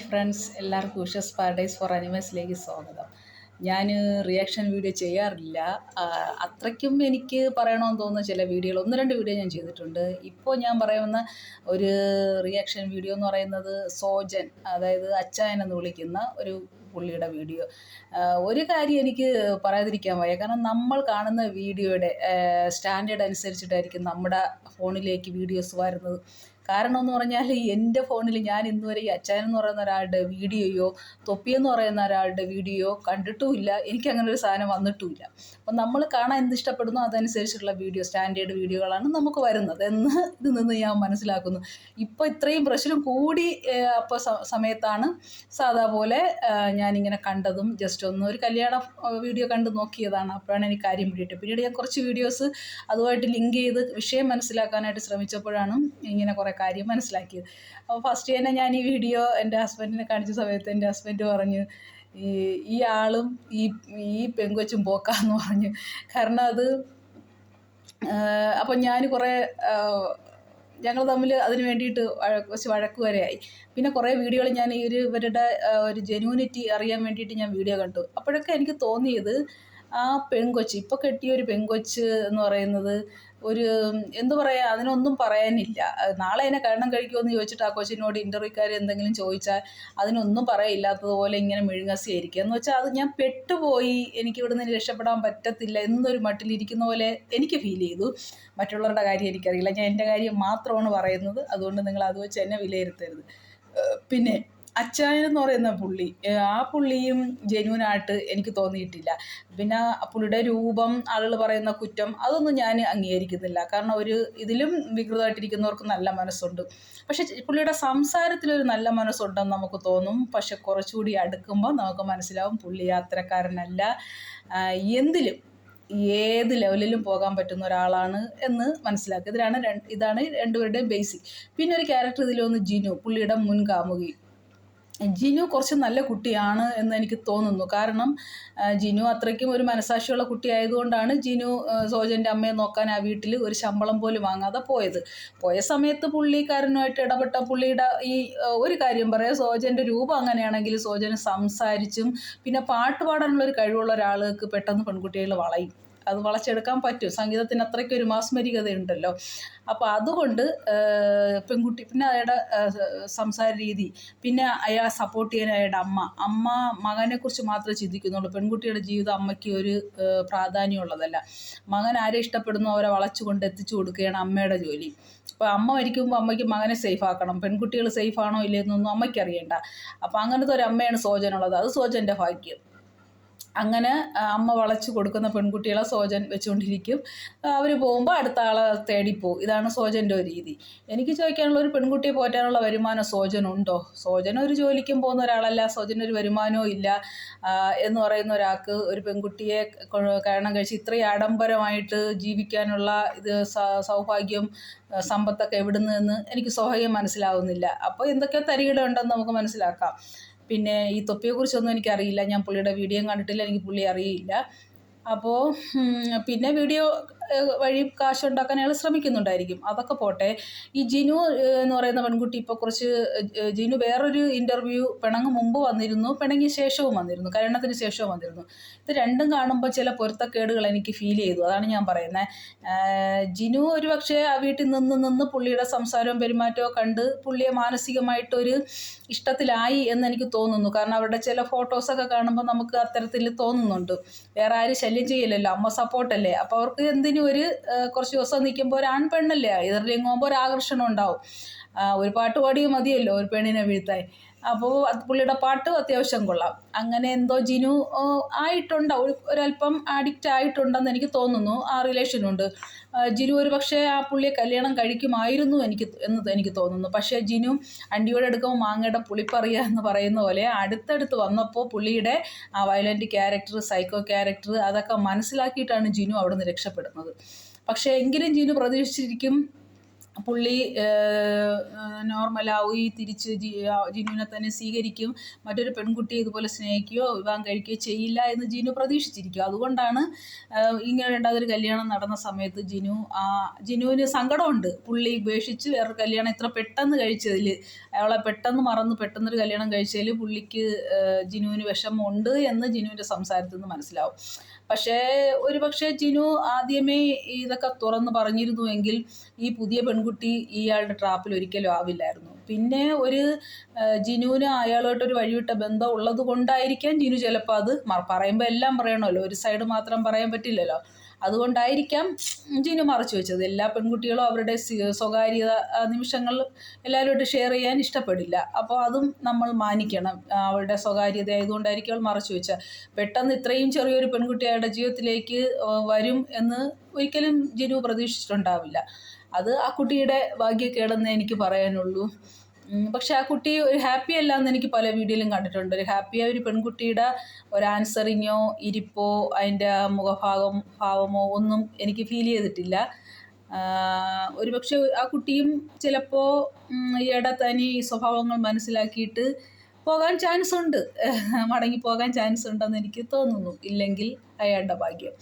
Friends, എല്ലാവർക്കും ഉഷസ് paradise four അനിമൽസിലേക്ക് സ്വാഗതം. ഞാൻ റിയാക്ഷൻ വീഡിയോ ചെയ്യാറില്ല. അത്രയ്ക്കും എനിക്ക് പറയണമെന്ന് തോന്നുന്ന ചില വീഡിയോകൾ, ഒന്ന് രണ്ട് വീഡിയോ ഞാൻ ചെയ്തിട്ടുണ്ട്. ഇപ്പോൾ ഞാൻ പറയുന്ന ഒരു റിയാക്ഷൻ വീഡിയോ എന്ന് പറയുന്നത് സോജൻ, അതായത് അച്ചായൻ എന്ന് വിളിക്കുന്ന ഒരു പുള്ളിയുടെ വീഡിയോ. ഒരു കാര്യം എനിക്ക് പറയാതിരിക്കാൻ വയ്യ, കാരണം നമ്മൾ കാണുന്ന വീഡിയോയുടെ സ്റ്റാൻഡേർഡ് അനുസരിച്ചിട്ടായിരിക്കും നമ്മുടെ ഫോണിലേക്ക് വീഡിയോസ് വരുന്നത്. കാരണം എന്ന് പറഞ്ഞാൽ എൻ്റെ ഫോണിൽ ഞാൻ ഇന്നുവരെ ഈ അച്ചായൻ എന്ന് പറയുന്ന ഒരാളുടെ വീഡിയോയോ തൊപ്പിയെന്ന് പറയുന്ന ഒരാളുടെ വീഡിയോ കണ്ടിട്ടുമില്ല. എനിക്കങ്ങനെ ഒരു സാധനം വന്നിട്ടുമില്ല. അപ്പം നമ്മൾ കാണാൻ എന്ത് ഇഷ്ടപ്പെടുന്നു അതനുസരിച്ചുള്ള വീഡിയോ, സ്റ്റാൻഡേർഡ് വീഡിയോകളാണ് നമുക്ക് വരുന്നത് എന്ന് ഇത് നിന്ന് ഞാൻ മനസ്സിലാക്കുന്നു. ഇപ്പോൾ ഇത്രയും പ്രശ്നം കൂടി അപ്പോൾ സമയത്താണ് സാധാ പോലെ ഞാനിങ്ങനെ കണ്ടതും ജസ്റ്റ് ഒന്ന് ഒരു കല്യാണ വീഡിയോ കണ്ട് നോക്കിയതാണ്. അപ്പോഴാണ് എനിക്ക് കാര്യം പിടിയിട്ട് പിന്നീട് ഞാൻ കുറച്ച് വീഡിയോസ് അതുമായിട്ട് ലിങ്ക് ചെയ്ത് വിഷയം മനസ്സിലാക്കാനായിട്ട് ശ്രമിച്ചപ്പോഴാണ് ഇങ്ങനെ കുറേ കാര്യം മനസ്സിലാക്കിയത്. അപ്പോൾ ഫസ്റ്റ് തന്നെ ഞാൻ ഈ വീഡിയോ എൻ്റെ ഹസ്ബൻഡിനെ കാണിച്ച സമയത്ത് എൻ്റെ ഹസ്ബൻഡ് പറഞ്ഞു, ഈ ആളും ഈ പെങ്കൊച്ചും പോക്കാന്ന് പറഞ്ഞു. കാരണം അത് അപ്പം ഞാൻ കുറേ ഞങ്ങൾ തമ്മിൽ അതിന് വേണ്ടിയിട്ട് കുറച്ച് വഴക്ക് വരെയായി. പിന്നെ കുറേ വീഡിയോകൾ ഞാൻ ഇവരുടെ ഒരു ജെന്യൂനിറ്റി അറിയാൻ വേണ്ടിയിട്ട് ഞാൻ വീഡിയോ കണ്ടു. അപ്പോഴൊക്കെ എനിക്ക് തോന്നിയത് ആ പെങ്കൊച്ച്, ഇപ്പോൾ കെട്ടിയ ഒരു പെങ്കൊച്ച് എന്ന് പറയുന്നത് ഒരു എന്തു പറയുക, അതിനൊന്നും പറയാനില്ല. നാളെ അതിനെ കല്യാണം കഴിക്കുമെന്ന് ചോദിച്ചിട്ട് ആ കൊച്ചിനോട് ഇൻ്റർവ്യൂക്കാർ എന്തെങ്കിലും ചോദിച്ചാൽ അതിനൊന്നും പറയില്ലാത്തതുപോലെ ഇങ്ങനെ മെഴുങ്ങസിയായിരിക്കുക. എന്ന് വെച്ചാൽ അത് ഞാൻ പെട്ടുപോയി, എനിക്ക് ഇവിടെ നിന്ന് രക്ഷപ്പെടാൻ പറ്റത്തില്ല എന്നൊരു മട്ടിലിരിക്കുന്ന പോലെ എനിക്ക് ഫീൽ ചെയ്തു. മറ്റുള്ളവരുടെ കാര്യം എനിക്കറിയില്ല, ഞാൻ എൻ്റെ കാര്യം മാത്രമാണ് പറയുന്നത്. അതുകൊണ്ട് നിങ്ങൾ അത് വെച്ച് എന്നെ വിലയിരുത്തരുത്. പിന്നെ അച്ചായൻ എന്ന് പറയുന്ന പുള്ളി, ആ പുള്ളിയും ജെന്യൂനായിട്ട് എനിക്ക് തോന്നിയിട്ടില്ല. പിന്നെ പുള്ളിയുടെ രൂപം, ആളുകൾ പറയുന്ന കുറ്റം, അതൊന്നും ഞാൻ അംഗീകരിക്കുന്നില്ല. കാരണം ഒരു ഇതിലും വികൃതമായിട്ടിരിക്കുന്നവർക്ക് നല്ല മനസ്സുണ്ട്. പക്ഷെ പുള്ളിയുടെ സംസാരത്തിലൊരു നല്ല മനസ്സുണ്ടെന്ന് നമുക്ക് തോന്നും. പക്ഷെ കുറച്ചുകൂടി അടുക്കുമ്പോൾ നമുക്ക് മനസ്സിലാവും പുള്ളി യാത്രക്കാരനല്ല. എന്തിലും ഏത് ലെവലിലും പോകാൻ പറ്റുന്ന ഒരാളാണ് എന്ന് മനസ്സിലാക്കുക. ഇതാണ് രണ്ടുപേരുടെയും ബേസിക്. പിന്നെ ഒരു ക്യാരക്ടർ ഇതിലൊന്ന് ജിനു, പുള്ളിയുടെ മുൻ കാമുകി. ജിനു കുറച്ച് നല്ല കുട്ടിയാണ് എന്ന് എനിക്ക് തോന്നുന്നു. കാരണം ജിനു അത്രയ്ക്കും ഒരു മനസാക്ഷിയുള്ള കുട്ടി ആയതുകൊണ്ടാണ് ജിനു സോജൻ്റെ അമ്മയെ നോക്കാൻ ആ വീട്ടിൽ ഒരു ശമ്പളം പോലും വാങ്ങാതെ പോയ സമയത്ത് പുള്ളിക്കാരനുമായിട്ട് ഇടപെട്ട പുള്ളിയുടെ ഈ ഒരു കാര്യം പറയാം, സോജൻ്റെ രൂപം അങ്ങനെയാണെങ്കിൽ സോജന് സംസാരിച്ചും പിന്നെ പാട്ട് പാടാനുള്ളൊരു കഴിവുള്ള ഒരാൾക്ക് പെട്ടെന്ന് പെൺകുട്ടികൾ വളയും. അത് വളച്ചെടുക്കാൻ പറ്റും. സംഗീതത്തിന് അത്രയ്ക്കൊരു മാസ്മരികതയുണ്ടല്ലോ. അപ്പോൾ അതുകൊണ്ട് പെൺകുട്ടി, പിന്നെ അയാളുടെ സംസാര രീതി, പിന്നെ അയാളെ സപ്പോർട്ട് ചെയ്യാൻ അയാളുടെ അമ്മ മകനെക്കുറിച്ച് മാത്രമേ ചിന്തിക്കുന്നുള്ളൂ. പെൺകുട്ടിയുടെ ജീവിതം അമ്മയ്ക്ക് ഒരു പ്രാധാന്യമുള്ളതല്ല. മകൻ ആരെ ഇഷ്ടപ്പെടുന്നു അവരെ വളച്ചുകൊണ്ട് എത്തിച്ചു കൊടുക്കുകയാണ് അമ്മയുടെ ജോലി. അപ്പോൾ അമ്മ മരിക്കുമ്പോൾ അമ്മയ്ക്ക് മകനെ സേഫ് ആക്കണം. പെൺകുട്ടികൾ സേഫ് ആണോ ഇല്ലെന്നൊന്നും അമ്മയ്ക്ക് അറിയണ്ട. അപ്പോൾ അങ്ങനത്തെ ഒരു അമ്മയാണ് സോജനുള്ളത്. അത് സോജൻ്റെ ഭാഗ്യം. അങ്ങനെ അമ്മ വളച്ചു കൊടുക്കുന്ന പെൺകുട്ടികളെ സോജൻ വെച്ചുകൊണ്ടിരിക്കും. അവർ പോകുമ്പോൾ അടുത്ത ആളെ തേടിപ്പോവും. ഇതാണ് സോജൻ്റെ ഒരു രീതി. എനിക്ക് ചോദിക്കാനുള്ള, ഒരു പെൺകുട്ടിയെ പോറ്റാനുള്ള വരുമാനം സോജനുണ്ടോ? സോജൻ ഒരു ജോലിക്കും പോകുന്ന ഒരാളല്ല, സോജനൊരു വരുമാനവും ഇല്ല എന്ന് പറയുന്ന ഒരാൾക്ക് ഒരു പെൺകുട്ടിയെ കല്യാണം കഴിച്ച് ഇത്രയും ആഡംബരമായിട്ട് ജീവിക്കാനുള്ള ഇത് സൗഭാഗ്യം, സമ്പത്തൊക്കെ എവിടുന്ന് എന്ന് എനിക്ക് സ്വാഭാവികം മനസ്സിലാവുന്നില്ല. അപ്പോൾ എന്തൊക്കെയോ തരികിട ഉണ്ടെന്ന് നമുക്ക് മനസ്സിലാക്കാം. പിന്നെ ഈ തൊപ്പിയെക്കുറിച്ചൊന്നും എനിക്കറിയില്ല, ഞാൻ പുള്ളിയുടെ വീഡിയോ കണ്ടിട്ടില്ല, എനിക്ക് പുള്ളി അറിയില്ല. അപ്പോൾ പിന്നെ വീഡിയോ വഴി കാശുണ്ടാക്കാൻ അയാൾ ശ്രമിക്കുന്നുണ്ടായിരിക്കും. അതൊക്കെ പോട്ടെ. ഈ ജിനു എന്ന് പറയുന്ന പെൺകുട്ടി ഇപ്പോൾ കുറച്ച്, ജിനു വേറൊരു ഇൻ്റർവ്യൂ പിണങ്ങ് മുമ്പ് വന്നിരുന്നു, പിണങ്ങിയ ശേഷവും വന്നിരുന്നു, കല്യാണത്തിന് ശേഷവും വന്നിരുന്നു. ഇത് രണ്ടും കാണുമ്പോൾ ചില പൊരുത്തക്കേടുകൾ എനിക്ക് ഫീൽ ചെയ്തു. അതാണ് ഞാൻ പറയുന്നത്. ജിനു ഒരു പക്ഷേ ആ വീട്ടിൽ നിന്ന് പുള്ളിയുടെ സംസാരവും പെരുമാറ്റവും കണ്ട് പുള്ളിയെ മാനസികമായിട്ടൊരു ഇഷ്ടത്തിലായി എന്ന് എനിക്ക് തോന്നുന്നു. കാരണം അവരുടെ ചില ഫോട്ടോസൊക്കെ കാണുമ്പോൾ നമുക്ക് അത്തരത്തിൽ തോന്നുന്നുണ്ട്. വേറെ ആരും ശല്യം ചെയ്യില്ലല്ലോ, അമ്മ സപ്പോർട്ടല്ലേ. അപ്പോൾ അവർക്ക് എന്തിനും ഒരു കുറച്ച് ദിവസം നിൽക്കുമ്പോൾ ഒരു ആൺപെണ്ണല്ലേ, എതിർലിംഗം ആകുമ്പോൾ ഒരു ആകർഷണം ഉണ്ടാവും. ഒരു പാട്ട് പാടിയും മതിയല്ലോ ഒരു പെണ്ണിനെ വീഴ്ത്താൻ. അപ്പോൾ പുള്ളിയുടെ പാട്ട് അത്യാവശ്യം കൊള്ളാം. അങ്ങനെ എന്തോ ജിനു ഒരല്പം അഡിക്റ്റ് ആയിട്ടുണ്ടെന്ന് എനിക്ക് തോന്നുന്നു. ആ റിലേഷനുണ്ട്. ജിനു ഒരു പക്ഷേ ആ പുള്ളിയെ കല്യാണം കഴിക്കുമായിരുന്നു എനിക്ക് തോന്നുന്നു. പക്ഷേ ജിനു അണ്ടിയോടെ എടുക്കുമ്പോൾ മാങ്ങയുടെ പുളിപ്പറിയുക എന്ന് പറയുന്ന പോലെ അടുത്തടുത്ത് വന്നപ്പോൾ പുള്ളിയുടെ ആ വയലൻ്റ് ക്യാരക്ടർ, സൈക്കോ ക്യാരക്ടർ, അതൊക്കെ മനസ്സിലാക്കിയിട്ടാണ് ജിനു അവിടെ നിന്ന് രക്ഷപ്പെടുന്നത്. പക്ഷേ എങ്കിലും ജിനു പ്രതീക്ഷിച്ചിരിക്കും പുള്ളി നോർമലാവുകയും തിരിച്ച് ജിനുവിനെ തന്നെ സ്വീകരിക്കും, മറ്റൊരു പെൺകുട്ടിയെ ഇതുപോലെ സ്നേഹിക്കുകയോ വിവാഹം കഴിക്കുകയോ ചെയ്യില്ല എന്ന് ജിനു പ്രതീക്ഷിച്ചിരിക്കും. അതുകൊണ്ടാണ് ഇങ്ങനെ രണ്ടാമതൊരു കല്യാണം നടന്ന സമയത്ത് ജിനുവിന് സങ്കടമുണ്ട്. പുള്ളി ഉപേക്ഷിച്ച് വേറൊരു കല്യാണം ഇത്ര പെട്ടെന്ന് കഴിച്ചതിൽ, അയാളെ പെട്ടെന്ന് മറന്ന് പെട്ടെന്നൊരു കല്യാണം കഴിച്ചതിൽ പുള്ളിക്ക് ജിനുവിന് വിഷമമുണ്ട് എന്ന് ജിനുവിൻ്റെ സംസാരത്തിൽ നിന്ന് മനസ്സിലാവും. പക്ഷേ ജിനു ആദ്യമേ ഇതൊക്കെ തുറന്ന് പറഞ്ഞിരുന്നുവെങ്കിൽ ഈ പുതിയ പെൺകുട്ടി ഇയാളുടെ ട്രാപ്പിൽ ഒരിക്കലും ആവില്ലായിരുന്നു. പിന്നെ ജിനുവിന് അയാളോട്ടൊരു വഴിവിട്ട ബന്ധം ഉള്ളത് കൊണ്ടായിരിക്കാം ജിനു ചിലപ്പോൾ അത് പറയുമ്പോൾ എല്ലാം പറയണമല്ലോ, ഒരു സൈഡ് മാത്രം പറയാൻ പറ്റില്ലല്ലോ. അതുകൊണ്ടായിരിക്കാം ജിനു മറച്ചു വെച്ചത്. എല്ലാ പെൺകുട്ടികളും അവരുടെ സ്വകാര്യത നിമിഷങ്ങൾ എല്ലാവരുമായിട്ട് ഷെയർ ചെയ്യാൻ ഇഷ്ടപ്പെടില്ല. അപ്പോൾ അതും നമ്മൾ മാനിക്കണം. അവളുടെ സ്വകാര്യത ആയതുകൊണ്ടായിരിക്കും അവൾ മറച്ചു വെച്ചത്. പെട്ടെന്ന് ഇത്രയും ചെറിയൊരു പെൺകുട്ടി അയാളുടെ ജീവിതത്തിലേക്ക് വരും എന്ന് ഒരിക്കലും ജിനു പ്രതീക്ഷിച്ചിട്ടുണ്ടാവില്ല. അത് ആ കുട്ടിയുടെ ഭാഗ്യക്കേടെന്നേ എനിക്ക് പറയാനുള്ളൂ. പക്ഷെ ആ കുട്ടി ഒരു ഹാപ്പി അല്ല എന്ന് എനിക്ക് പല വീഡിയോയിലും കണ്ടിട്ടുണ്ട്. ഒരു ഹാപ്പിയായ ഒരു പെൺകുട്ടിയുടെ ഒരു ആൻസറിങ്ങോ ഇരിപ്പോ അതിൻ്റെ ഭാവമോ ഒന്നും എനിക്ക് ഫീൽ ചെയ്തിട്ടില്ല. ഒരുപക്ഷെ ആ കുട്ടിയും ചിലപ്പോൾ ഈയിടെ തനി സ്വഭാവങ്ങൾ മനസ്സിലാക്കിയിട്ട് പോകാൻ ചാൻസ് ഉണ്ട്, മടങ്ങി പോകാൻ ചാൻസ് ഉണ്ടെന്ന് എനിക്ക് തോന്നുന്നു. ഇല്ലെങ്കിൽ അയാളുടെ ഭാഗ്യം.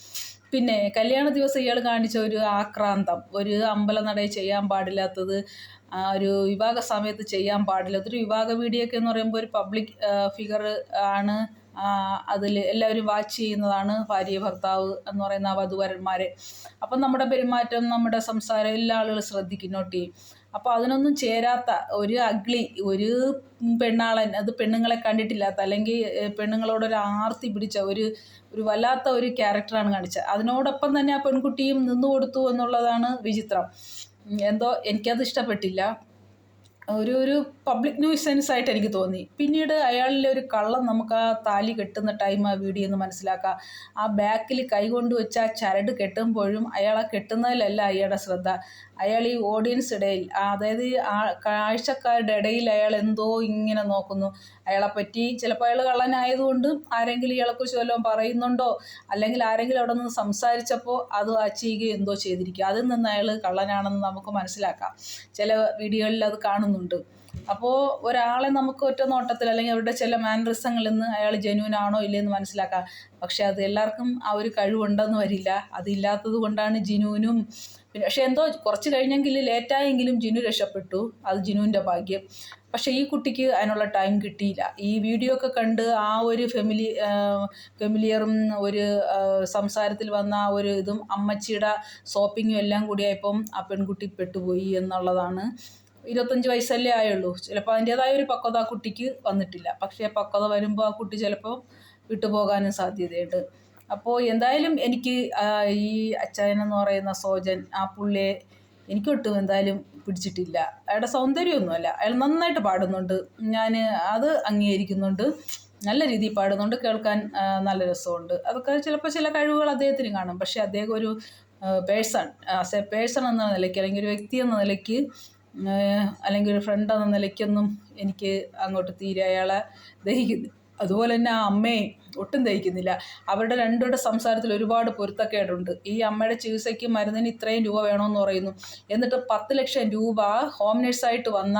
പിന്നെ കല്യാണ ദിവസം ഇയാൾ കാണിച്ച ഒരു ആക്രാന്തം, ഒരു അമ്പലനടയിൽ ചെയ്യാൻ പാടില്ലാത്തത്, ഒരു വിവാഹ സമയത്ത് ചെയ്യാൻ പാടില്ലാത്ത ഒരു വിവാഹ വീഡിയോ ഒക്കെ എന്ന് പറയുമ്പോൾ ഒരു പബ്ലിക് ഫിഗർ ആണ്. അതിൽ എല്ലാവരും വാച്ച് ചെയ്യുന്നതാണ് ഭാര്യ ഭർത്താവ് എന്ന് പറയുന്ന ആ വധുവരന്മാരെ. അപ്പം നമ്മുടെ പെരുമാറ്റം, നമ്മുടെ സംസാരം എല്ലാ ആളുകളും ശ്രദ്ധിക്കും, നോട്ട് ചെയ്യും. അപ്പോൾ അതിനൊന്നും ചേരാത്ത ഒരു ഒരു പെണ്ണാളൻ, അത് പെണ്ണുങ്ങളെ കണ്ടിട്ടില്ലാത്ത, അല്ലെങ്കിൽ പെണ്ണുങ്ങളോടൊരു ആർത്തി പിടിച്ച ഒരു വല്ലാത്ത ഒരു ക്യാരക്ടറാണ് കാണിച്ചത്. അതിനോടൊപ്പം തന്നെ ആ പെൺകുട്ടിയും നിന്നു കൊടുത്തു എന്നുള്ളതാണ് വിചിത്രം. എന്തോ എനിക്കത് ഇഷ്ടപ്പെട്ടില്ല. ഒരു പബ്ലിക് ന്യൂസൻസ് ആയിട്ട് എനിക്ക് തോന്നി. പിന്നീട് അയാളിലെ ഒരു കള്ളം നമുക്ക് ആ താലി കെട്ടുന്ന ടൈം ആ വീഡിയോ ഒന്ന് മനസ്സിലാക്കാം. ആ ബാക്കിൽ കൈകൊണ്ട് വെച്ച് ആ ചരട് കെട്ടുമ്പോഴും അയാൾ ആ കെട്ടുന്നതിലല്ല അയാളുടെ ശ്രദ്ധ. അയാൾ ഈ ഓഡിയൻസ് ഇടയിൽ, അതായത് കാഴ്ചക്കാരുടെ ഇടയിൽ അയാൾ എന്തോ ഇങ്ങനെ നോക്കുന്നു. അയാളെപ്പറ്റി ചിലപ്പോൾ അയാൾ കള്ളനായതുകൊണ്ട് ആരെങ്കിലും ഇയാളെക്കുറിച്ച് വല്ലതും പറയുന്നുണ്ടോ, അല്ലെങ്കിൽ ആരെങ്കിലും അവിടെ നിന്ന് സംസാരിച്ചപ്പോൾ അത് ചെയ്യുകയോ എന്തോ ചെയ്തിരിക്കുക. അതിൽ നിന്ന് അയാൾ കള്ളനാണെന്ന് നമുക്ക് മനസ്സിലാക്കാം. ചില വീഡിയോകളിൽ അത് കാണുന്നുണ്ട്. അപ്പോൾ ഒരാളെ നമുക്ക് ഒറ്റ നോട്ടത്തിൽ അല്ലെങ്കിൽ അവരുടെ ചില മാനറിസങ്ങളിൽ നിന്ന് അയാൾ ജെന്യൂൻ ആണോ ഇല്ലയെന്ന് മനസ്സിലാക്കാം. പക്ഷെ അത് എല്ലാവർക്കും ആ ഒരു കഴിവുണ്ടെന്ന് വരില്ല. അതില്ലാത്തത് കൊണ്ടാണ് ജിനുവിനും പക്ഷെ എന്തോ കുറച്ച് കഴിഞ്ഞെങ്കിൽ ലേറ്റായെങ്കിലും ജിനു രക്ഷപ്പെട്ടു. അത് ജിനുവിൻ്റെ ഭാഗ്യം. പക്ഷേ ഈ കുട്ടിക്ക് അതിനുള്ള ടൈം കിട്ടിയില്ല. ഈ വീഡിയോ ഒക്കെ കണ്ട് ആ ഒരു ഫെമിലിയറും ഒരു സംസാരത്തിൽ വന്ന ആ ഒരു ഇതും അമ്മച്ചിയുടെ ഷോപ്പിങ്ങും എല്ലാം കൂടിയായപ്പം ആ പെൺകുട്ടി പെട്ടുപോയി എന്നുള്ളതാണ്. 25 വയസ്സല്ലേ ആയുള്ളൂ. ചിലപ്പോൾ അതിൻ്റേതായ ഒരു പക്വത ആ കുട്ടിക്ക് വന്നിട്ടില്ല. പക്ഷേ പക്വത വരുമ്പോൾ ആ കുട്ടി ചിലപ്പോൾ വിട്ടുപോകാനും സാധ്യതയുണ്ട്. അപ്പോൾ എന്തായാലും എനിക്ക് ഈ അച്ചായനെന്ന് പറയുന്ന സോജൻ, ആ പുള്ളിയെ എനിക്കൊട്ടും എന്തായാലും പിടിച്ചിട്ടില്ല. അയാളുടെ സൗന്ദര്യമൊന്നുമല്ല, അയാൾ നന്നായിട്ട് പാടുന്നുണ്ട്, ഞാൻ അത് അംഗീകരിക്കുന്നുണ്ട്. നല്ല രീതിയിൽ പാടുന്നുണ്ട്, കേൾക്കാൻ നല്ല രസമുണ്ട്. അതൊക്കെ ചിലപ്പോൾ ചില കഴിവുകൾ അദ്ദേഹത്തിന് കാണും. പക്ഷേ അദ്ദേഹം ഒരു പേഴ്സൺ എന്ന നിലയ്ക്ക്, അല്ലെങ്കിൽ ഒരു വ്യക്തി എന്ന നിലയ്ക്ക്, അല്ലെങ്കിൽ ഒരു ഫ്രണ്ട് എന്ന നിലയ്ക്കൊന്നും എനിക്ക് അങ്ങോട്ട് തീരെ അയാളെ ദഹിക്കുന്നു. അതുപോലെ തന്നെ ആ അമ്മയും ഒട്ടും ദഹിക്കുന്നില്ല. അവരുടെ രണ്ടുപേരുടെ സംസാരത്തിൽ ഒരുപാട് പൊരുത്തക്കേടുണ്ട്. ഈ അമ്മയുടെ ചികിത്സയ്ക്ക് മരുന്നിന് ഇത്രയും രൂപ വേണമെന്ന് പറയുന്നു. എന്നിട്ട് 10 ലക്ഷം രൂപ ഹോം നേഴ്സായിട്ട് വന്ന,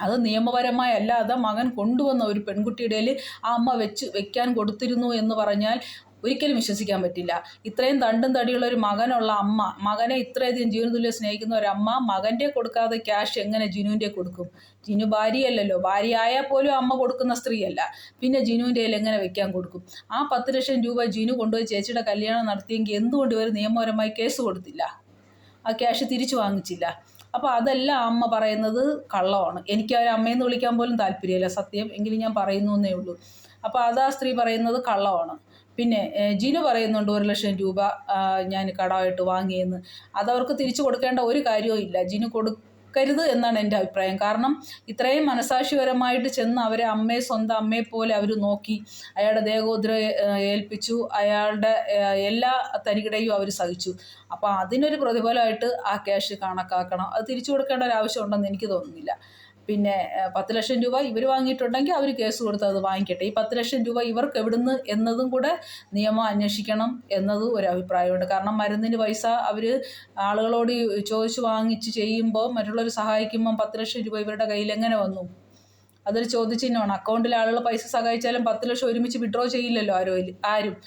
അത് നിയമപരമായി അല്ലാതെ മകൻ കൊണ്ടുവന്ന ഒരു പെൺകുട്ടിയുടെ ആ അമ്മ വെക്കാൻ കൊടുത്തിരുന്നു എന്ന് പറഞ്ഞാൽ ഒരിക്കലും വിശ്വസിക്കാൻ പറ്റില്ല. ഇത്രയും തണ്ടും തടിയുള്ള ഒരു മകനുള്ള അമ്മ, മകനെ ഇത്രയധികം ജീവൻ തുല്യം സ്നേഹിക്കുന്ന ഒരമ്മ മകൻ്റെ കൊടുക്കാതെ ക്യാഷ് എങ്ങനെ ജിനുവിൻ്റെ കൊടുക്കും? ജിനു ഭാര്യയല്ലല്ലോ. ഭാര്യയായാൽ പോലും അമ്മ കൊടുക്കുന്ന സ്ത്രീയല്ല. പിന്നെ ജിനുവിൻ്റെ കയ്യിൽ എങ്ങനെ വെക്കാൻ കൊടുക്കും? ആ 10 ലക്ഷം രൂപ ജിനു കൊണ്ടുപോയി ചേച്ചിയുടെ കല്യാണം നടത്തിയെങ്കിൽ എന്തുകൊണ്ട് ഇവർ നിയമപരമായി കേസ് കൊടുത്തില്ല? ആ ക്യാഷ് തിരിച്ചു വാങ്ങിച്ചില്ല. അപ്പോൾ അതെല്ലാം അമ്മ പറയുന്നത് കള്ളമാണ്. എനിക്ക് അവർ അമ്മയെന്ന് വിളിക്കാൻ പോലും താല്പര്യമില്ല, സത്യം. എങ്കിലും ഞാൻ പറയുന്നു എന്നേ ഉള്ളൂ. അപ്പോൾ അതാ സ്ത്രീ പറയുന്നത് കള്ളമാണ്. പിന്നെ ജിനു പറയുന്നുണ്ട് 1 ലക്ഷം രൂപ ഞാൻ കടമായിട്ട് വാങ്ങിയെന്ന്. അതവർക്ക് തിരിച്ചു കൊടുക്കേണ്ട ഒരു കാര്യവും ഇല്ല. ജിനു കൊടുക്കരുത് എന്നാണ് എൻ്റെ അഭിപ്രായം. കാരണം ഇത്രയും മനസാക്ഷിപരമായിട്ട് ചെന്ന് അവരെ സ്വന്തം അമ്മയെ പോലെ അവർ നോക്കി, അയാളുടെ ദേഹോദ്ര ഏൽപ്പിച്ചു, അയാളുടെ എല്ലാ തരികിടയും അവർ സഹിച്ചു. അപ്പോൾ അതിനൊരു പ്രതിഫലമായിട്ട് ആ ക്യാഷ് കണക്കാക്കണം. അത് തിരിച്ചു കൊടുക്കേണ്ട ഒരു ആവശ്യം ഉണ്ടെന്ന് എനിക്ക് തോന്നുന്നില്ല. പിന്നെ 10 ലക്ഷം രൂപ ഇവർ വാങ്ങിയിട്ടുണ്ടെങ്കിൽ അവർ കേസ് കൊടുത്ത് അത് വാങ്ങിക്കട്ടെ. ഈ 10 ലക്ഷം രൂപ ഇവർക്ക് എവിടുന്ന് എന്നതും കൂടെ നിയമം അന്വേഷിക്കണം എന്നതും ഒരു അഭിപ്രായമുണ്ട്. കാരണം മരുന്നിന് പൈസ അവർ ആളുകളോട് ചോദിച്ച് വാങ്ങിച്ച് ചെയ്യുമ്പോൾ മറ്റുള്ളവർ സഹായിക്കുമ്പം 10 ലക്ഷം രൂപ ഇവരുടെ കയ്യിൽ എങ്ങനെ വന്നു? അതൊരു ചോദ്യചിഹ്നമാണ്. അക്കൗണ്ടിൽ ആളുകൾ പൈസ സഹായിച്ചാലും 10 ലക്ഷം ഒരുമിച്ച് വിഡ്രോ ചെയ്യില്ലല്ലോ ആരും.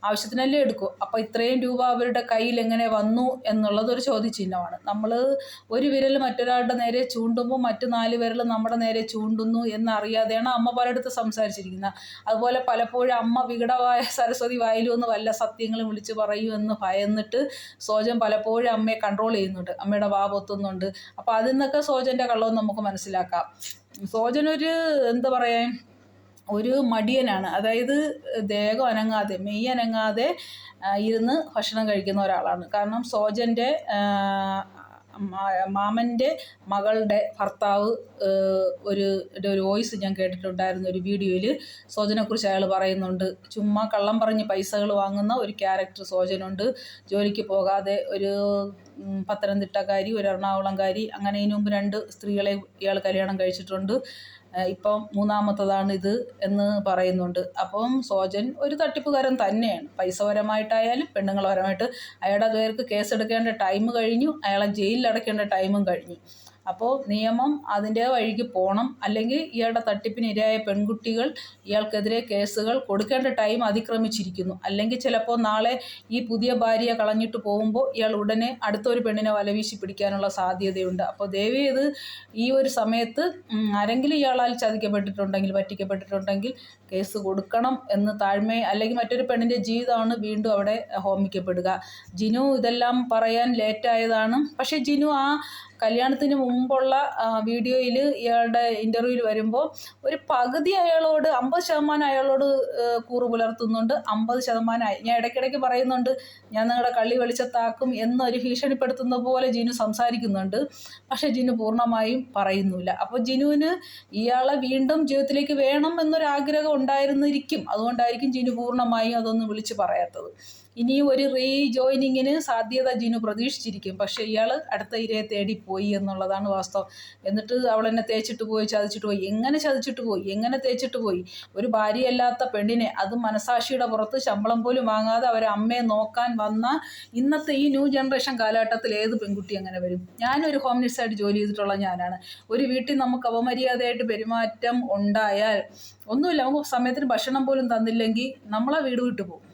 ആവശ്യത്തിനല്ലേ എടുക്കൂ. അപ്പോൾ ഇത്രയും രൂപ അവരുടെ കയ്യിൽ എങ്ങനെ വന്നു എന്നുള്ളതൊരു ചോദ്യചിഹ്നമാണ്. നമ്മൾ ഒരു വിരൽ മറ്റൊരാളുടെ നേരെ ചൂണ്ടുമ്പോൾ മറ്റു 4 വിരൽ നമ്മുടെ നേരെ ചൂണ്ടുന്നു എന്നറിയാതെയാണ് അമ്മ പലയിടത്ത് സംസാരിച്ചിരിക്കുന്നത്. അതുപോലെ പലപ്പോഴും അമ്മ വികടമായ സരസ്വതി വായിലുമെന്ന് വല്ല സത്യങ്ങളും വിളിച്ച് പറയുമെന്ന് ഭയന്നിട്ട് സോജൻ പലപ്പോഴും അമ്മയെ കൺട്രോൾ ചെയ്യുന്നുണ്ട്, അമ്മയുടെ വാ പൊത്തുന്നുണ്ട്. അപ്പോൾ അതിൽ നിന്നൊക്കെ സോജൻ്റെ കള്ളവും നമുക്ക് മനസ്സിലാക്കാം. സോജനൊരു എന്താ പറയുക, ഒരു മടിയനാണ്. അതായത് ദേഹം അനങ്ങാതെ മെയ് അനങ്ങാതെ ഇരുന്ന് ഭക്ഷണം കഴിക്കുന്ന ഒരാളാണ്. കാരണം സോജൻ്റെ മാമൻ്റെ മകളുടെ ഭർത്താവ് ഒരു വോയിസ് ഞാൻ കേട്ടിട്ടുണ്ടായിരുന്നു. ഒരു വീഡിയോയിൽ സോജനെക്കുറിച്ച് അയാൾ പറയുന്നുണ്ട്. ചുമ്മാ കള്ളം പറഞ്ഞ് പൈസകൾ വാങ്ങുന്ന ഒരു ക്യാരക്ടർ സോജനുണ്ട്. ജോലിക്ക് പോകാതെ ഒരു പത്തനംതിട്ടക്കാരി, ഒരു എറണാകുളംകാരി, അങ്ങനെ ഇതിനു മുമ്പ് 2 സ്ത്രീകളെ ഇയാൾ കല്യാണം കഴിച്ചിട്ടുണ്ട്. ഇപ്പം 3ാമത്തതാണ് ഇത് എന്ന് പറയുന്നുണ്ട്. അപ്പം സോജൻ ഒരു തട്ടിപ്പുകാരൻ തന്നെയാണ്. പൈസപരമായിട്ടായാലും പെണ്ണുങ്ങളപരമായിട്ട്. അയാളുടെ പേർക്ക് കേസെടുക്കേണ്ട ടൈം കഴിഞ്ഞു, അയാളെ ജയിലിൽ അടയ്ക്കേണ്ട ടൈമും കഴിഞ്ഞു. അപ്പോൾ നിയമം അതിൻ്റെ വഴിക്ക് പോകണം. അല്ലെങ്കിൽ ഇയാളുടെ തട്ടിപ്പിന് ഇരയായ പെൺകുട്ടികൾ ഇയാൾക്കെതിരെ കേസുകൾ കൊടുക്കേണ്ട ടൈം അതിക്രമിച്ചിരിക്കുന്നു. അല്ലെങ്കിൽ ചിലപ്പോൾ നാളെ ഈ പുതിയ ഭാര്യയെ കളഞ്ഞിട്ട് പോകുമ്പോൾ ഇയാൾ ഉടനെ അടുത്തൊരു പെണ്ണിനെ വലവീശി പിടിക്കാനുള്ള സാധ്യതയുണ്ട്. അപ്പോൾ ദയവേത് ഈ ഒരു സമയത്ത് ആരെങ്കിലും ഇയാളാൽ ചതിക്കപ്പെട്ടിട്ടുണ്ടെങ്കിൽ, പറ്റിക്കപ്പെട്ടിട്ടുണ്ടെങ്കിൽ കേസ് കൊടുക്കണം എന്ന് അല്ലെങ്കിൽ മറ്റൊരു പെണ്ണിൻ്റെ ജീവിതമാണ് വീണ്ടും അവിടെ ഹോമിക്കപ്പെടുക. ജിനു ഇതെല്ലാം പറയാൻ ലേറ്റായതാണ്. പക്ഷേ ജിനു ആ കല്യാണത്തിന് മുമ്പുള്ള വീഡിയോയിൽ ഇയാളുടെ ഇൻ്റർവ്യൂവിൽ വരുമ്പോൾ ഒരു പകുതി അയാളോട് 50% അയാളോട് കൂറ് പുലർത്തുന്നുണ്ട്. 50% ഞാൻ ഇടയ്ക്കിടയ്ക്ക് പറയുന്നുണ്ട്, ഞാൻ നിങ്ങളുടെ കള്ളി വെളിച്ചത്താക്കും എന്നൊരു ഭീഷണിപ്പെടുത്തുന്ന പോലെ ജിനു സംസാരിക്കുന്നുണ്ട്. പക്ഷേ ജിനു പൂർണ്ണമായും പറയുന്നില്ല. അപ്പോൾ ജിനുവിന് ഇയാളെ വീണ്ടും ജീവിതത്തിലേക്ക് വേണം എന്നൊരാഗ്രഹം ഉണ്ടായിരുന്നിരിക്കും. അതുകൊണ്ടായിരിക്കും ജിനു പൂർണ്ണമായും അതൊന്നും വിളിച്ച് പറയാത്തത്. ഇനിയും ഒരു റീജോയിനിങ്ങിന് സാധ്യത ജിനു പ്രതീക്ഷിച്ചിരിക്കും. പക്ഷേ ഇയാൾ അടുത്ത ഇരയെ തേടിപ്പോയി എന്നുള്ളതാണ് വാസ്തവം. എന്നിട്ട് അവളെന്നെ തേച്ചിട്ട് പോയി, ചതിച്ചിട്ട് പോയി. എങ്ങനെ ചതിച്ചിട്ട് പോയി? എങ്ങനെ തേച്ചിട്ട് പോയി? ഒരു ഭാര്യയല്ലാത്ത പെണ്ണിനെ, അത് മനസാക്ഷിയുടെ പുറത്ത് ശമ്പളം പോലും വാങ്ങാതെ അവരെ അമ്മയെ നോക്കാൻ വന്ന ഇന്നത്തെ ഈ ന്യൂ ജനറേഷൻ കാലഘട്ടത്തിൽ ഏത് പെൺകുട്ടി അങ്ങനെ വരും? ഞാനൊരു ഹോം നേഴ്സായിട്ട് ജോലി ചെയ്തിട്ടുള്ള ഞാനാണ്. ഒരു വീട്ടിൽ നമുക്ക് അപമര്യാദയായിട്ട് പെരുമാറ്റം ഉണ്ടായാൽ ഒന്നുമില്ല, നമുക്ക് സമയത്തിന് ഭക്ഷണം പോലും തന്നില്ലെങ്കിൽ നമ്മളെ വീട് വിട്ടു പോകും.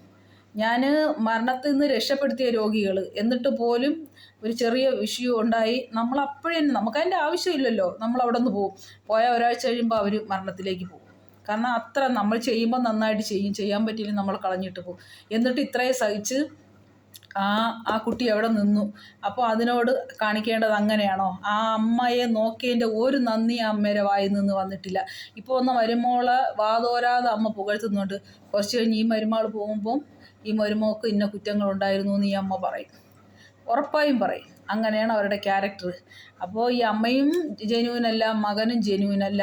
ഞാൻ മരണത്തിൽ നിന്ന് രക്ഷപ്പെടുത്തിയ രോഗികൾ, എന്നിട്ട് പോലും ഒരു ചെറിയ വിഷയം ഉണ്ടായി നമ്മളപ്പോഴേ നമുക്കതിൻ്റെ ആവശ്യമില്ലല്ലോ, നമ്മളവിടെ നിന്ന് പോകും. പോയാൽ ഒരാഴ്ച കഴിയുമ്പോൾ അവർ മരണത്തിലേക്ക് പോകും. കാരണം അത്ര നമ്മൾ ചെയ്യുമ്പോൾ നന്നായിട്ട് ചെയ്യാൻ പറ്റിയില്ലെങ്കിൽ നമ്മൾ കളഞ്ഞിട്ട് പോകും. എന്നിട്ട് ഇത്രയും സഹിച്ച് ആ കുട്ടി എവിടെ നിന്നു? അപ്പോൾ അതിനോട് കാണിക്കേണ്ടത് അങ്ങനെയാണോ? ആ അമ്മയെ നോക്കിയതിൻ്റെ ഒരു നന്ദി ആ അമ്മയുടെ വായിൽ നിന്ന് വന്നിട്ടില്ല. ഇപ്പോൾ ഒന്ന് മരുമോളെ വാതോരാതെ അമ്മ പുകഴ്ത്തുന്നുണ്ട്. കുറച്ച് കഴിഞ്ഞ് ഈ മരുമകൾ പോകുമ്പം ഈ മരുമോൾക്ക് ഇന്ന കുറ്റങ്ങളുണ്ടായിരുന്നു എന്ന് ഈ അമ്മ പറയും, ഉറപ്പായും പറയും. അങ്ങനെയാണ് അവരുടെ ക്യാരക്ടർ. അപ്പോൾ ഈ അമ്മയും ജെന്യുവിനല്ല, മകനും ജെന്യുവിനല്ല.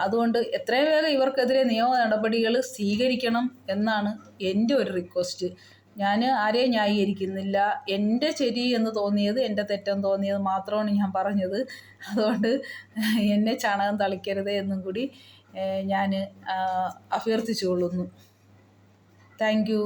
അതുകൊണ്ട് എത്രയും വേഗം ഇവർക്കെതിരെ നിയമ നടപടികൾ സ്വീകരിക്കണം എന്നാണ് എൻ്റെ ഒരു റിക്വസ്റ്റ്. ഞാൻ ആരെയും ന്യായീകരിക്കുന്നില്ല. എൻ്റെ ശരി എന്ന് തോന്നിയത്, എൻ്റെ തെറ്റെന്ന് തോന്നിയത് മാത്രമാണ് ഞാൻ പറഞ്ഞത്. അതുകൊണ്ട് എന്നെ ചാണകം തളിക്കരുത് എന്നും കൂടി ഞാൻ അഭ്യർത്ഥിച്ചുകൊള്ളുന്നു. Thank you.